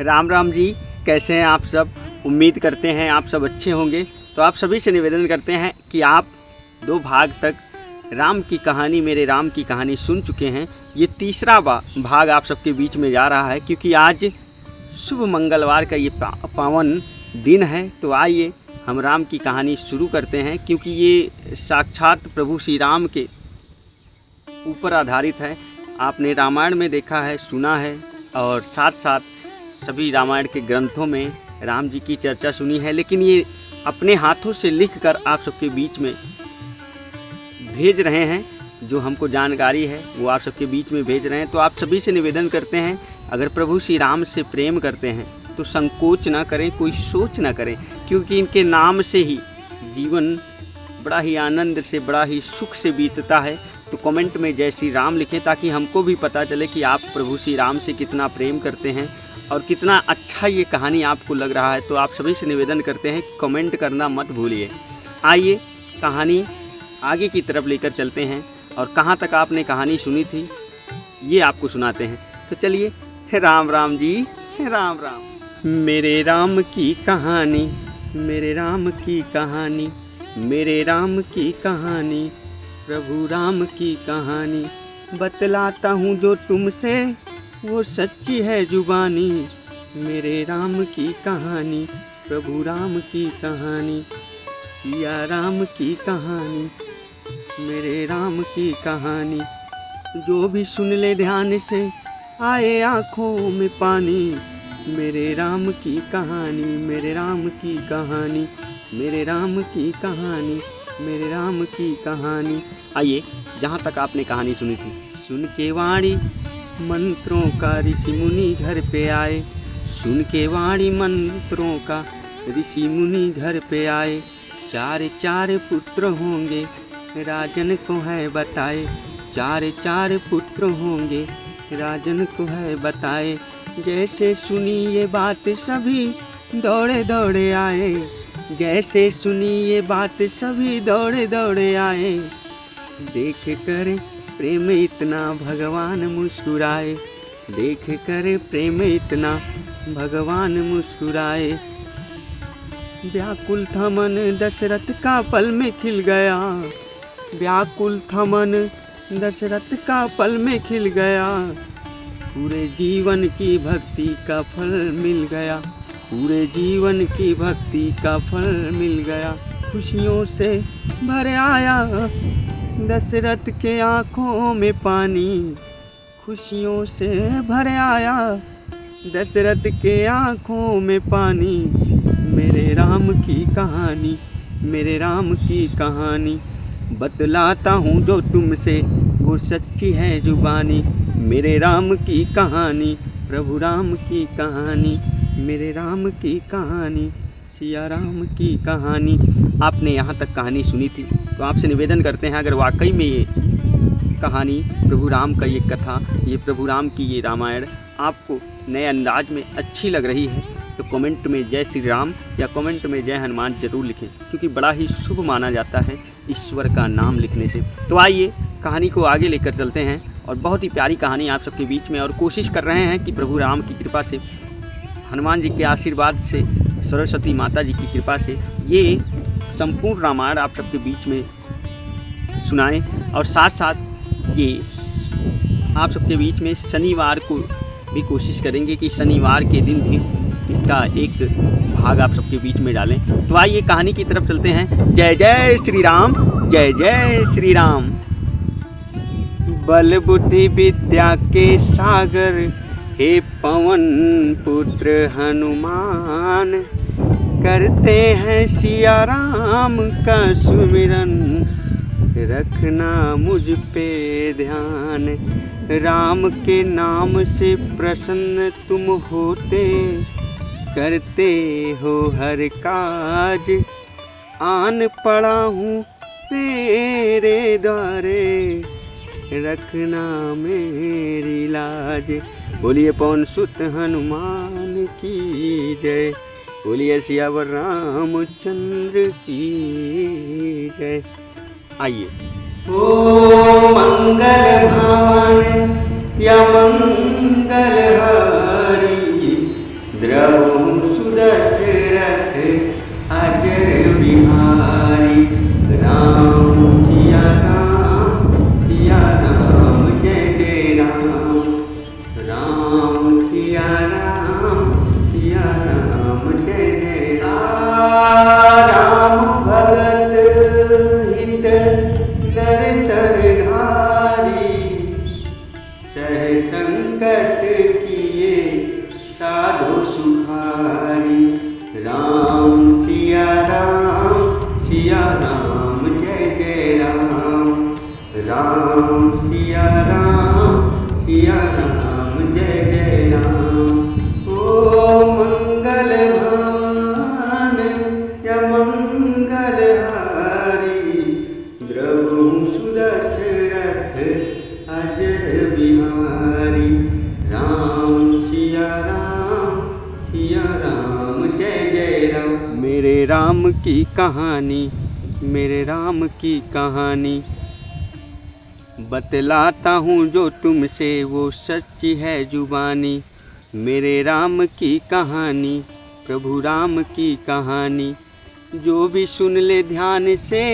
राम राम जी, कैसे हैं आप सब। उम्मीद करते हैं आप सब अच्छे होंगे। तो आप सभी से निवेदन करते हैं कि आप 2 भाग तक राम की कहानी, मेरे राम की कहानी सुन चुके हैं। ये तीसरा भाग आप सबके बीच में जा रहा है, क्योंकि आज शुभ मंगलवार का ये पावन दिन है। तो आइए हम राम की कहानी शुरू करते हैं, क्योंकि ये साक्षात प्रभु श्री राम के ऊपर आधारित है। आपने रामायण में देखा है, सुना है, और साथ साथ सभी रामायण के ग्रंथों में राम जी की चर्चा सुनी है, लेकिन ये अपने हाथों से लिखकर आप सबके बीच में भेज रहे हैं। जो हमको जानकारी है वो आप सबके बीच में भेज रहे हैं। तो आप सभी से निवेदन करते हैं, अगर प्रभु श्री राम से प्रेम करते हैं तो संकोच ना करें, कोई सोच ना करें, क्योंकि इनके नाम से ही जीवन बड़ा ही आनंद से, बड़ा ही सुख से बीतता है। तो कमेंट में जय श्री राम लिखें, ताकि हमको भी पता चले कि आप प्रभु श्री राम से कितना प्रेम करते हैं और कितना अच्छा ये कहानी आपको लग रहा है। तो आप सभी से निवेदन करते हैं कि कमेंट करना मत भूलिए। आइए कहानी आगे की तरफ लेकर चलते हैं, और कहाँ तक आपने कहानी सुनी थी ये आपको सुनाते हैं। तो चलिए, राम राम जी, राम राम। मेरे राम की कहानी, मेरे राम की कहानी, मेरे राम की कहानी, प्रभु राम की कहानी। बतलाता हूँ जो तुमसे, वो सच्ची है जुबानी। मेरे राम की कहानी, प्रभु राम की कहानी, सिया राम की कहानी, मेरे राम की कहानी। जो भी सुन ले ध्यान से, आए आँखों में पानी। मेरे राम की कहानी, मेरे राम की कहानी, मेरे राम की कहानी, मेरे राम की कहानी। आइए, जहाँ तक आपने कहानी सुनी थी, सुन के वाणी मंत्रों का ऋषि मुनि घर पे आए। सुन के वाणी मंत्रों का ऋषि मुनि घर पे आए। 4 पुत्र होंगे, राजन को है बताए। 4 पुत्र होंगे, राजन को है बताए। जैसे सुनी ये बात सभी दौड़े दौड़े आए। जैसे सुनी ये बात सभी दौड़े दौड़े आए। देख कर प्रेम इतना भगवान मुस्कुराए। देख कर प्रेम इतना भगवान मुस्कुराए। व्याकुल था मन दशरथ का पल में खिल गया। व्याकुल था मन दशरथ का पल में खिल गया। पूरे जीवन की भक्ति का फल मिल गया। पूरे जीवन की भक्ति का फल मिल गया। खुशियों से भर आया दशरथ के आँखों में पानी। खुशियों से भर आया दशरथ के आँखों में पानी। मेरे राम की कहानी, मेरे राम की कहानी। बतलाता हूँ जो तुमसे, वो सच्ची है जुबानी। मेरे राम की कहानी, प्रभु राम की कहानी, मेरे राम की कहानी, सिया राम की कहानी। आपने यहाँ तक कहानी सुनी थी, तो आपसे निवेदन करते हैं, अगर वाकई में ये कहानी प्रभु राम का, ये कथा, ये प्रभु राम की ये रामायण आपको नए अंदाज में अच्छी लग रही है, तो कमेंट में जय श्री राम या कमेंट में जय हनुमान ज़रूर लिखें, क्योंकि बड़ा ही शुभ माना जाता है ईश्वर का नाम लिखने से। तो आइए कहानी को आगे लेकर चलते हैं, और बहुत ही प्यारी कहानी आप सबके बीच में, और कोशिश कर रहे हैं कि प्रभु राम की कृपा से, हनुमान जी के आशीर्वाद से, सरस्वती माता जी की कृपा से ये संपूर्ण रामायण आप सबके बीच में सुनाएं। और साथ साथ ये आप सबके बीच में शनिवार को भी कोशिश करेंगे कि शनिवार के दिन भी इसका एक भाग आप सबके बीच में डालें। तो आइए कहानी की तरफ चलते हैं। जय जय श्री राम, जय जय श्री राम। बल बुद्धि विद्या के सागर, हे पवन पुत्र हनुमान। करते हैं सिया राम का सुमिरन, रखना मुझ पे ध्यान। राम के नाम से प्रसन्न तुम होते, करते हो हर काज। आन पड़ा हूँ तेरे द्वारे, रखना मेरी लाज। बोलिए पवन सुत हनुमान की जय। बोलिए सियावर रामचंद्र की जय। आइए। ओ मंगल भवन या मंगल हारी, संकट किए साधु सुखारी। राम सिया राम जय जय राम। राम सिया राम जय जय राम। ओ मंगल भवन या मंगल हारी, प्रभु सुदशरथ अजर बिहारी। राम सिया राम जय जय राम। मेरे राम की कहानी, मेरे राम की कहानी बतलाता हूँ जो तुमसे, वो सच्ची है जुबानी। मेरे राम की कहानी, प्रभु राम की कहानी, जो भी सुन ले ध्यान से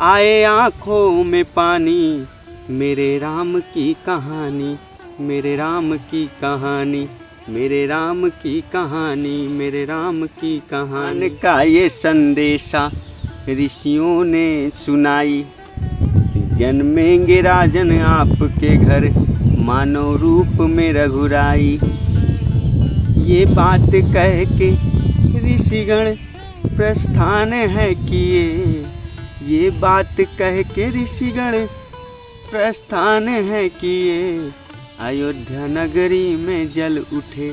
आए आँखों में पानी। मेरे राम की कहानी, मेरे राम की कहानी, मेरे राम की कहानी, मेरे राम की कहानी का ये संदेशा ऋषियों ने सुनाई। जन्मेंगे राजन आपके घर, मानव रूप में रघुराई। ये बात कह के ऋषिगण प्रस्थान है किए। ये बात कह के ऋषिगण प्रस्थान है किए। अयोध्या नगरी में जल उठे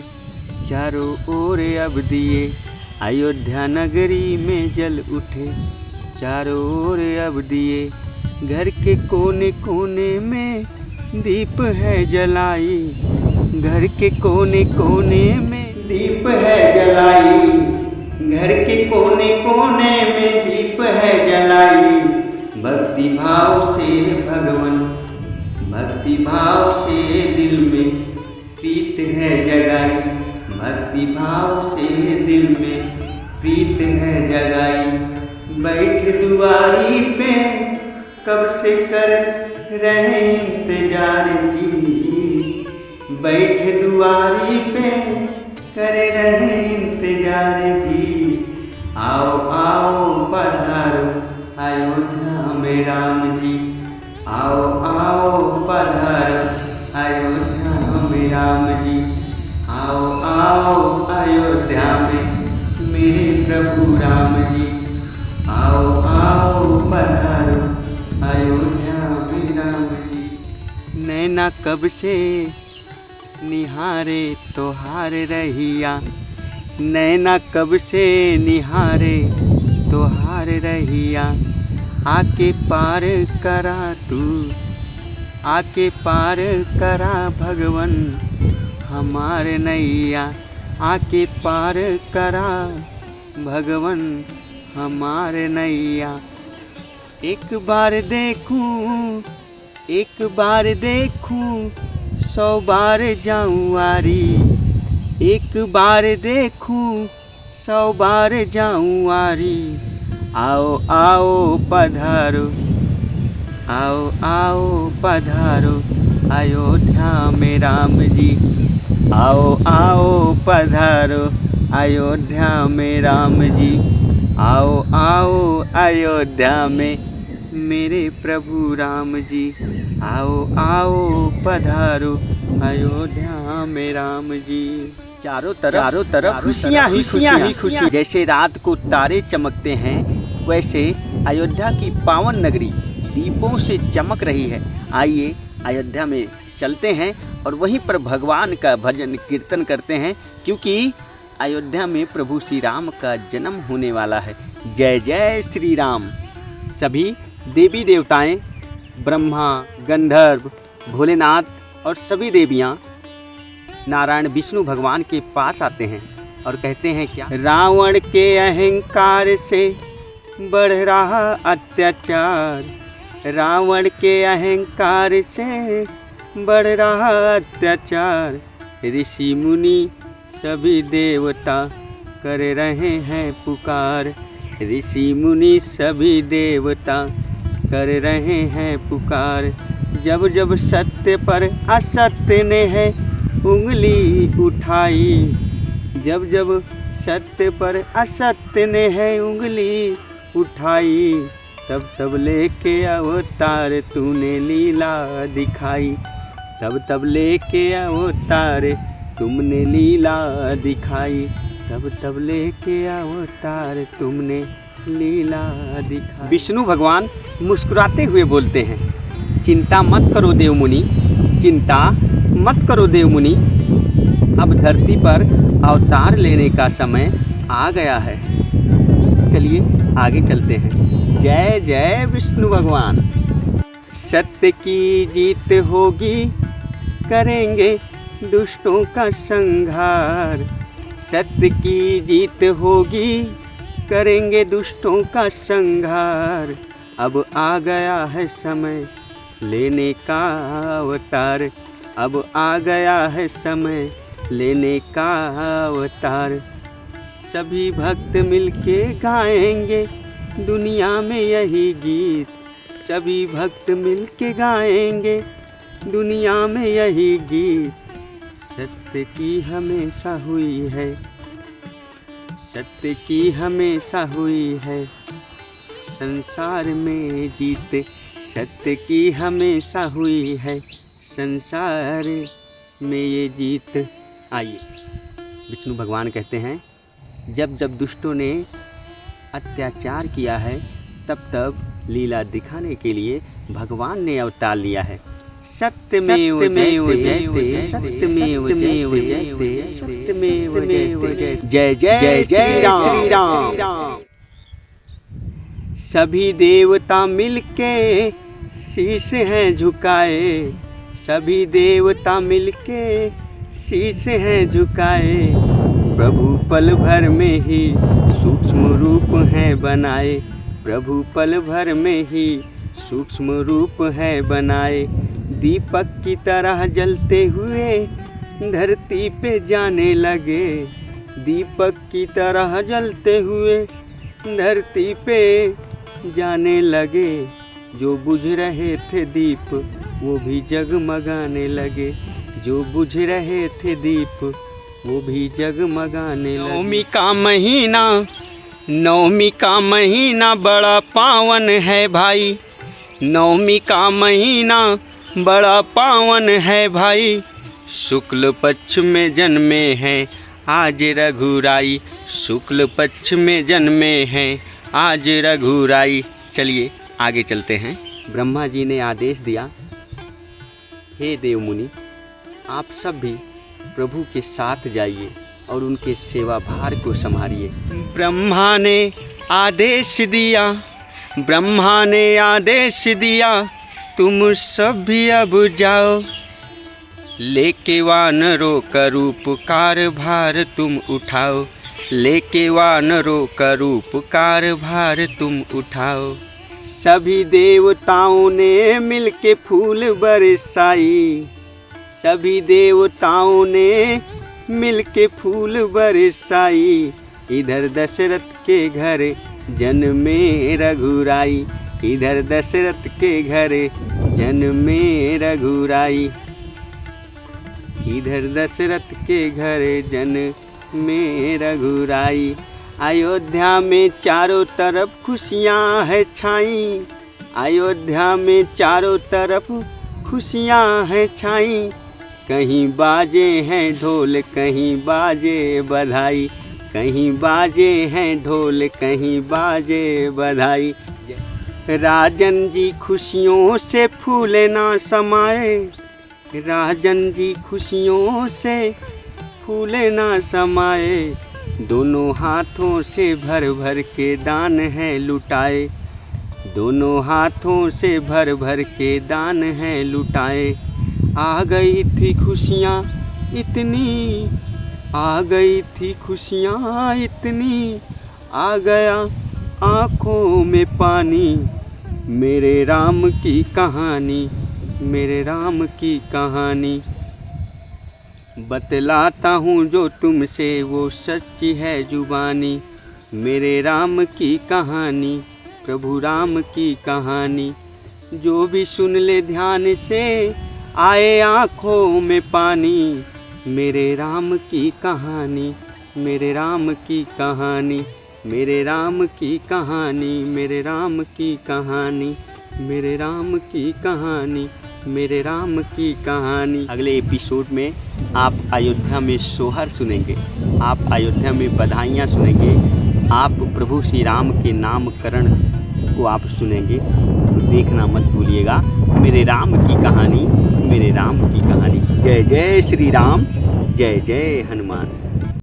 चारों ओर अब दिए। अयोध्या नगरी में जल उठे चारों ओर अब दिए। घर के कोने कोने में दीप है जलाई। घर के कोने कोने में दीप है जलाई। घर के कोने कोने में दीप है जलाई। भक्ति भाव से भगवान, भक्ति भाव से दिल में प्रीत है जगाई। भक्ति भाव से दिल में प्रीत है जगाई। बैठ दुआरी पे कब से कर रहे इंतजार जी। बैठ दुआरी पे कर रहे इंतजार जी। आओ आओ पधारो अयोध्या में राम जी। आओ आओ पधारो अयोध्या में राम जी। आओ आओ अयोध्या में मेरे प्रभु राम जी। आओ आओ पधारो अयोध्या में राम जी। नैना कब से निहारे तोहार रहिया। नैना कब से निहारे तोहार रहिया। आके पार करा तू, आके पार करा भगवन हमारे नैया। आके पार करा भगवन हमारे नैया। एक बार देखूं, एक बार देखूं, 100 बार जाऊं वारी। एक बार देखूं, 100 बार जाऊं वारी। आओ आओ पधारो, आओ आओ पधारो अयोध्या में राम जी। आओ आओ पधारो अयोध्या में राम जी। आओ आओ अयोध्या में मेरे प्रभु राम जी। आओ आओ पधारो अयोध्या में राम जी। चारों तरफ खुशियाँ ही खुशियाँ। जैसे रात को तारे चमकते हैं, वैसे अयोध्या की पावन नगरी दीपों से चमक रही है। आइए अयोध्या में चलते हैं और वहीं पर भगवान का भजन कीर्तन करते हैं, क्योंकि अयोध्या में प्रभु श्री राम का जन्म होने वाला है। जय जय श्री राम। सभी देवी देवताएं, ब्रह्मा, गंधर्व, भोलेनाथ और सभी देवियां नारायण विष्णु भगवान के पास आते हैं और कहते हैं क्या? रावण के अहंकार से बढ़ रहा अत्याचार। रावण के अहंकार से बढ़ रहा अत्याचार। ऋषि मुनि सभी देवता कर रहे हैं पुकार। ऋषि मुनि सभी देवता कर रहे हैं पुकार। जब जब सत्य पर असत्य ने है उंगली उठाई। जब जब सत्य पर असत्य ने है उंगली उठाई। तब तब लेके अवतार तूने लीला दिखाई। तब तब लेके अवतार तुमने लीला दिखाई, तब तब लेके अवतार तुमने लीला दिखाई। विष्णु भगवान मुस्कुराते हुए बोलते हैं, चिंता मत करो देव मुनि, चिंता मत करो देव मुनि, अब धरती पर अवतार लेने का समय आ गया है। चलिए आगे चलते हैं। जय जय विष्णु भगवान। सत्य की जीत होगी, करेंगे दुष्टों का संहार। सत्य की जीत होगी, करेंगे दुष्टों का संहार। अब आ गया है समय लेने का अवतार, अब आ गया है समय लेने का अवतार। सभी भक्त मिलके गाएंगे दुनिया में यही गीत, सभी भक्त मिलके गाएंगे दुनिया में यही गीत। सत्य की हमेशा हुई है, सत्य की हमेशा हुई है संसार में जीत, सत्य की हमेशा हुई है संसार में ये जीत। आइए, विष्णु भगवान कहते हैं, जब जब दुष्टों ने अत्याचार किया है तब तब लीला दिखाने के लिए भगवान ने अवतार लिया है। सत्यमेव जयते, सत्यमेव जयते, सत्यमेव जयते। जय जय जय श्री राम। सभी देवता मिलके शीश हैं झुकाए, सभी देवता मिलके शीश हैं झुकाए। प्रभु पल भर में ही सूक्ष्म रूप है बनाए, प्रभु पल भर में ही सूक्ष्म रूप है बनाए। दीपक की तरह जलते हुए धरती पे जाने लगे, दीपक की तरह जलते हुए धरती पे जाने लगे। जो बुझ रहे थे दीप वो भी जगमगाने लगे, जो बुझ रहे थे दीप वो भी जगमगाने लगे। नवमी का महीना, नवमी का महीना बड़ा पावन है भाई, नवमी का महीना बड़ा पावन है भाई। शुक्ल पक्ष में जन्मे हैं आज रघुराई, शुक्ल पक्ष में जन्मे हैं आज रघुराई। चलिए आगे चलते हैं। ब्रह्मा जी ने आदेश दिया, हे देव मुनि, आप सब भी प्रभु के साथ जाइए और उनके सेवा भार को संभालिए। ब्रह्मा ने आदेश दिया, ब्रह्मा ने आदेश दिया, तुम सब भी अब जाओ, लेके वानरों का रूप कारभार तुम उठाओ, लेके वानरों का रूप कारभार तुम उठाओ। सभी देवताओं ने मिलके फूल बरसाई, सभी देवताओं ने मिलके फूल बरसाई। इधर दशरथ के घर जन्मे रघुराई, इधर दशरथ के घर जन्मे रघुराई, इधर दशरथ के घर जन्मे रघुराई। अयोध्या में चारों तरफ खुशियाँ है छाई, अयोध्या में चारों तरफ खुशियाँ है छाई। कहीं बाजे हैं ढोल, कहीं बाजे बधाई, कहीं बाजे हैं ढोल, कहीं बाजे बधाई। राजन जी खुशियों से फूले ना समाए, राजन जी खुशियों से फूले ना समाए। दोनों हाथों से भर भर के दान है लुटाए, दोनों हाथों से भर भर के दान है लुटाए। आ गई थी खुशियाँ इतनी, आ गई थी खुशियाँ इतनी, आ गया आँखों में पानी। मेरे राम की कहानी, मेरे राम की कहानी। बतलाता हूँ जो तुमसे वो सच्ची है जुबानी। मेरे राम की कहानी, प्रभु राम की कहानी। जो भी सुन ले ध्यान से आए आँखों में पानी। मेरे राम की कहानी, मेरे राम की कहानी, मेरे राम की कहानी, मेरे राम की कहानी, मेरे राम की कहानी, मेरे राम की कहानी। अगले एपिसोड में आप अयोध्या में सोहर सुनेंगे, आप अयोध्या में बधाइयाँ सुनेंगे, आप प्रभु श्री राम के नामकरण को आप सुनेंगे। तो देखना मत भूलिएगा मेरे राम की कहानी, मेरे राम की कहानी। जय जय श्री राम, जय जय हनुमान।